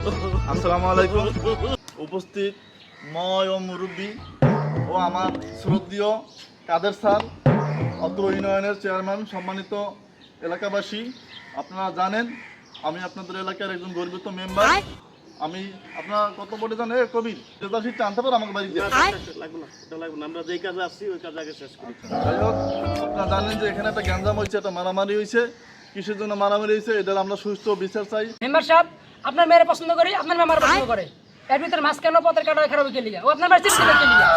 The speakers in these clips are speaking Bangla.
আসসালামু আলাইকুম। উপস্থিত ময় ও মুরব্বী ও আমার শ্রদ্ধেয় কাদের স্যার, অত্র ইউনিয়নের চেয়ারম্যান, সম্মানিত এলাকাবাসী, আপনারা জানেন আমি আপনাদের এলাকার একজন গর্বিত মেম্বার। আমি আপনার কত বলে জানেন কবি রেজাল্ট আনতে পারো আমাকে বাড়িতে আমরা যেই কাজে আসছি ওই কাজ আগে শেষ করি। যাই হোক, আপনারা জানেন যে এখানে একটা গ্যাঞ্জাম হয়েছে, একটা মারামারি হয়েছে। কিসের জন্য মারামারি হয়েছে এটার আমরা সুস্থ বিচার চাই। মেম্বার সাহেব, আপনার মেয়ের পছন্দ করি, আপনার মেয়ে আমার পছন্দ করে, এর ভিতরে মাছ কেন পথের কাটা খারাপ কে লিগা? ও আপনার মেয়ের চিঠি কে লিগা?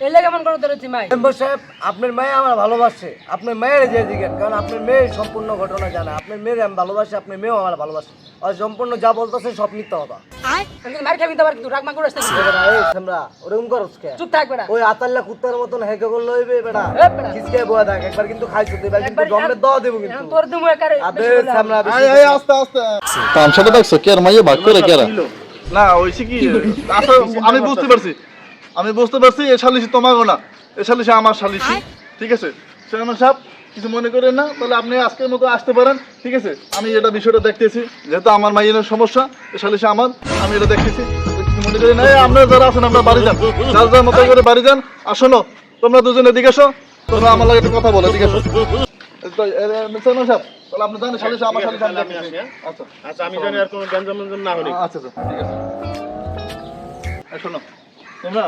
এই লাগে মন করে ধরেছি মাই। মেম্বার সাহেব, আপনার মেয়ে আমার ভালোবাসে, আপনার মেয়ের যে জিজ্ঞেস, কারণ আপনার মেয়ের সম্পূর্ণ ঘটনা জানা। আপনার মেয়ের আমি ভালোবাসি, আপনার মেয়েও আমার ভালোবাসে, আর সম্পূর্ণ যা বলতেছে সব মিথ্যা কথা। মার খাবি তো আবার কিন্তু রাগ মা করে আসতে ওরকম করস কে? চুপ থাক বেটা। ওই আতাল্লা কুত্তার মতন হেকে করলে হইবে বেটা? এ বেটা। কিসকে বয়া দেখ, একবার কিন্তু খাইছো তুই, এবার কিন্তু জন্মের দাও দেবো কিন্তু। তোর দিমু একারে আবে সামরা আস্তে আস্তে তামসাটা দেখছো কে আর মাইয়া ভাগ করে কেরা না হইছে কি আসলে আমি বুঝতে পারছি এ শালিশি তোমারও না, এ শালিশি আমার শালিশি। ঠিক আছে চেয়ারম্যান সাহেব, কিছু মনে করেন না, তাহলে আপনি আজকের মতো আসতে পারেন। ঠিক আছে, আমি এটা বিষয়টা দেখতেছি, যেহেতু আমার মাইয়ের সমস্যা, এ শালিশি আমার, আমি এটা দেখতেছি। কিছু মনে করেন না, আপনারা যারা আছেন আমরা বাড়ি যান, যার যার মতো করে বাড়ি যান। আর শোনো, তোমরা দুজনে এদিকে এসো, তোমরা আমার লাগে একটু কথা বলো। ঠিক আছে চেয়ারম্যান সাহেব, তাহলে আপনি জানেন শালিশি আমার, শালিশি আমি আমি আসি, দেখতেছি। হ্যাঁ? আচ্ছা আচ্ছা, আমি জানি আর কোনো গ্যাঞ্জাম না হলে। আচ্ছা আচ্ছা ঠিক আছে। এই শোনো, তোমরা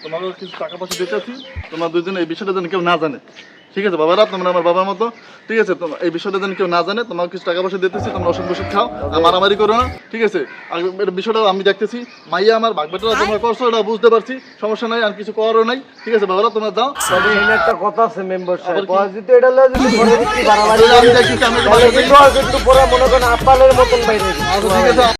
তোমাকে কিছু টাকা পয়সা দিতে আছি, তোমরা দুজনে এই বিষয়টা যেন কেউ না জানে। ঠিক আছে বাবারা, তোমরা আমার বাবার মতো। ঠিক আছে, তোমার এই বিষয়টা যেন কেউ না জানে, তোমাকে কিছু টাকা পয়সা দিতেছি, তোমরা ওষুধ বসুধ খাও, আর মারামারি করো না। ঠিক আছে, আর এর বিষয়টা আমি দেখতেছি। মাইয়া আমার বাগবেটারা তোমরা করছো, এটা বুঝতে পারছি, সমস্যা নাই, আর কিছু করারও নাই। ঠিক আছে বাবারা, তোমরা যাও। তবে এখানে একটা কথা আছে মেম্বার সাহেব, আবার কি? পজিটিভ এটা লয়ে যদি ঘরে ঢুকি বাড়াবাড়ি আমি দেখতেছি, আমি তাহলে কিন্তু আর কিন্তু পুরো মনে করেন আপালের মতন বাইরে আচ্ছা ঠিক আছে।